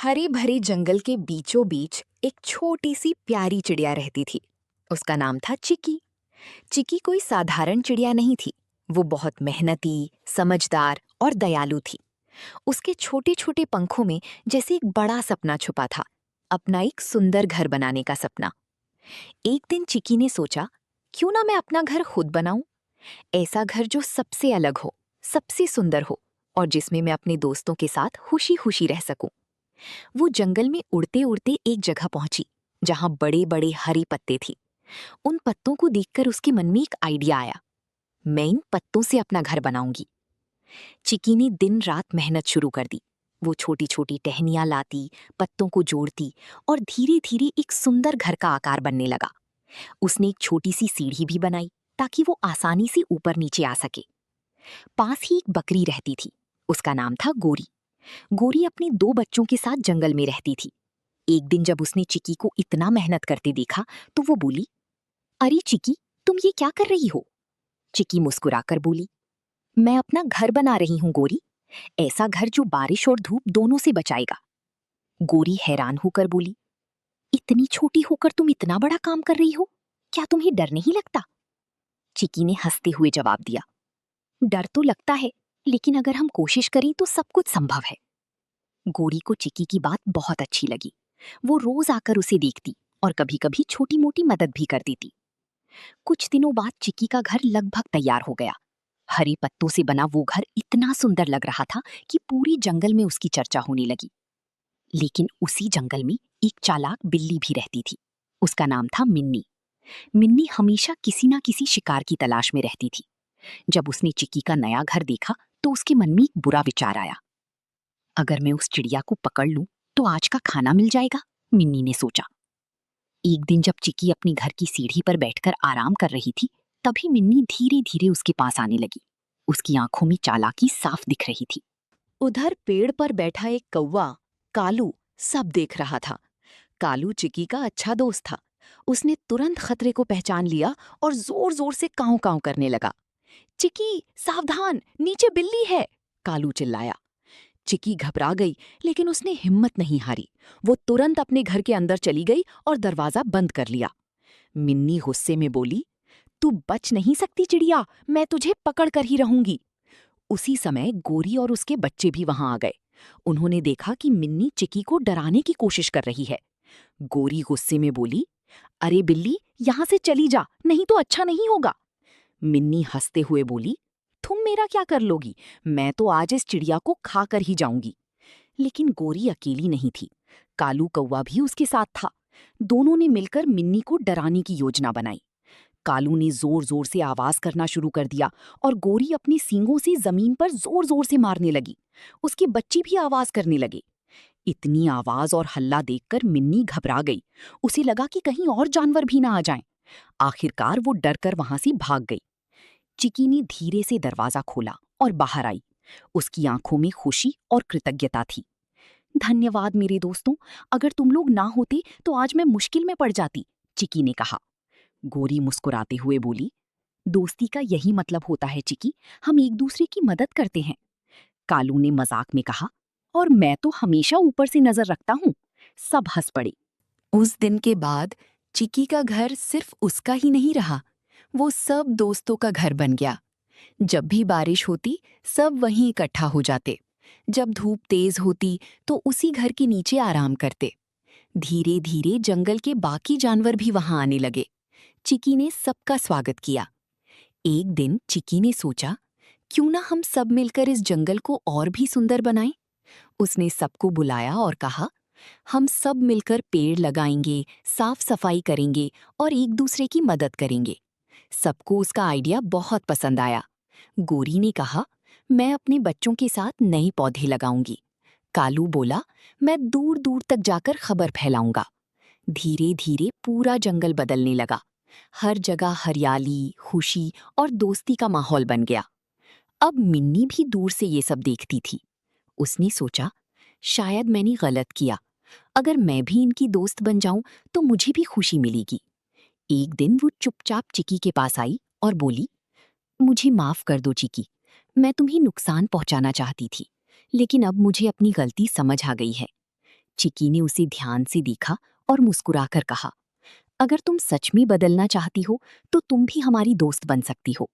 हरे भरे जंगल के बीचों बीच एक छोटी सी प्यारी चिड़िया रहती थी। उसका नाम था चिकी। चिकी कोई साधारण चिड़िया नहीं थी। वो बहुत मेहनती, समझदार और दयालु थी। उसके छोटे छोटे पंखों में जैसे एक बड़ा सपना छुपा था, अपना एक सुंदर घर बनाने का सपना। एक दिन चिकी ने सोचा, क्यों ना मैं अपना घर खुद बनाऊं। ऐसा घर जो सबसे अलग हो, सबसे सुंदर हो और जिसमें मैं अपने दोस्तों के साथ खुशी खुशी रह सकूं। वो जंगल में उड़ते उड़ते एक जगह पहुंची जहां बड़े बड़े हरे पत्ते थे। उन पत्तों को देखकर उसके मन में एक आइडिया आया। मैं इन पत्तों से अपना घर बनाऊंगी। चिकी ने दिन रात मेहनत शुरू कर दी। वो छोटी छोटी टहनियां लाती, पत्तों को जोड़ती और धीरे धीरे एक सुंदर घर का आकार बनने लगा। उसने एक छोटी सी सीढ़ी भी बनाई ताकि वो आसानी से ऊपर नीचे आ सके। पास ही एक बकरी रहती थी। उसका नाम था गोरी। गोरी अपने दो बच्चों के साथ जंगल में रहती थी। एक दिन जब उसने चिकी को इतना मेहनत करते देखा तो वो बोली, अरे चिकी, तुम ये क्या कर रही हो? चिकी मुस्कुराकर बोली, मैं अपना घर बना रही हूँ गोरी। ऐसा घर जो बारिश और धूप दोनों से बचाएगा। गोरी हैरान होकर बोली, इतनी छोटी होकर तुम इतना बड़ा काम कर रही हो? क्या तुम्हें डर नहीं लगता? चिकी ने हंसते हुए जवाब दिया, डर तो लगता है, लेकिन अगर हम कोशिश करें तो सब कुछ संभव है। गोरी को चिकी की बात बहुत अच्छी लगी। वो रोज आकर उसे देखती और कभी कभी छोटी मोटी मदद भी कर देती। कुछ दिनों बाद चिकी का घर लगभग तैयार हो गया। हरे पत्तों से बना वो घर इतना सुंदर लग रहा था कि पूरी जंगल में उसकी चर्चा होने लगी। लेकिन उसी जंगल में एक चालाक बिल्ली भी रहती थी। उसका नाम था मिन्नी। मिन्नी हमेशा किसी ना किसी शिकार की तलाश में रहती थी। जब उसने चिकी का नया घर देखा तो उसके मन में एक बुरा विचार आया। अगर मैं उस चिड़िया को पकड़ लूं तो आज का खाना मिल जाएगा, मिन्नी ने सोचा। एक दिन जब चिकी अपनी घर की सीढ़ी पर बैठकर आराम कर रही थी, तभी मिन्नी धीरे धीरे उसके पास आने लगी। उसकी आंखों में चालाकी साफ दिख रही थी। उधर पेड़ पर बैठा एक कौवा, कालू, सब देख रहा था। कालू चिकी का अच्छा दोस्त था। उसने तुरंत खतरे को पहचान लिया और जोर जोर से काऊ काऊ करने लगा। चिकी, सावधान, नीचे बिल्ली है! कालू चिल्लाया। चिकी घबरा गई, लेकिन उसने हिम्मत नहीं हारी। वो तुरंत अपने घर के अंदर चली गई और दरवाजा बंद कर लिया। मिन्नी गुस्से में बोली, तू बच नहीं सकती चिड़िया, मैं तुझे पकड़ कर ही रहूंगी। उसी समय गोरी और उसके बच्चे भी वहां आ गए। उन्होंने देखा कि मिन्नी चिकी को डराने की कोशिश कर रही है। गोरी गुस्से में बोली, अरे बिल्ली, यहां से चली जा, नहीं तो अच्छा नहीं होगा। मिन्नी हंसते हुए बोली, तुम मेरा क्या कर लोगी? मैं तो आज इस चिड़िया को खा कर ही जाऊंगी। लेकिन गोरी अकेली नहीं थी। कालू कौवा भी उसके साथ था। दोनों ने मिलकर मिन्नी को डराने की योजना बनाई। कालू ने जोर जोर से आवाज करना शुरू कर दिया और गोरी अपनी सींगों से जमीन पर जोर जोर से मारने लगी। उसके बच्चे भी आवाज करने लगे। इतनी आवाज और हल्ला देखकर मिन्नी घबरा गई। उसे लगा कि कहीं और जानवर भी ना आ जाएं। आखिरकार वो डरकर वहां से भाग गई। चिकी ने धीरे से दरवाजा खोला और बाहर आई। उसकी आंखों में खुशी और कृतज्ञता थी। धन्यवाद मेरे दोस्तों, अगर तुम लोग ना होते तो आज मैं मुश्किल में पड़ जाती, चिकी ने कहा। गोरी मुस्कुराते हुए बोली, दोस्ती का यही मतलब होता है चिकी, हम एक दूसरे की मदद करते हैं। कालू ने मजाक में कहा, और मैं तो हमेशा ऊपर से नजर रखता हूँ। सब हंस पड़े। उस दिन के बाद चिकी का घर सिर्फ उसका ही नहीं रहा, वो सब दोस्तों का घर बन गया। जब भी बारिश होती, सब वहीं इकट्ठा हो जाते। जब धूप तेज होती तो उसी घर के नीचे आराम करते। धीरे धीरे जंगल के बाकी जानवर भी वहां आने लगे। चिकी ने सबका स्वागत किया। एक दिन चिकी ने सोचा, क्यों ना हम सब मिलकर इस जंगल को और भी सुंदर बनाएं। उसने सबको बुलाया और कहा, हम सब मिलकर पेड़ लगाएंगे, साफ सफाई करेंगे और एक दूसरे की मदद करेंगे। सबको उसका आइडिया बहुत पसंद आया। गोरी ने कहा, मैं अपने बच्चों के साथ नए पौधे लगाऊंगी। कालू बोला, मैं दूर दूर तक जाकर खबर फैलाऊंगा। धीरे धीरे पूरा जंगल बदलने लगा। हर जगह हरियाली, खुशी और दोस्ती का माहौल बन गया। अब मिन्नी भी दूर से ये सब देखती थी। उसने सोचा, शायद मैंने गलत किया। अगर मैं भी इनकी दोस्त बन जाऊं तो मुझे भी खुशी मिलेगी। एक दिन वो चुपचाप चिकी के पास आई और बोली, मुझे माफ कर दो चिकी, मैं तुम्हें नुकसान पहुंचाना चाहती थी, लेकिन अब मुझे अपनी गलती समझ आ गई है। चिकी ने उसे ध्यान से देखा और मुस्कुराकर कहा, अगर तुम सच में बदलना चाहती हो तो तुम भी हमारी दोस्त बन सकती हो।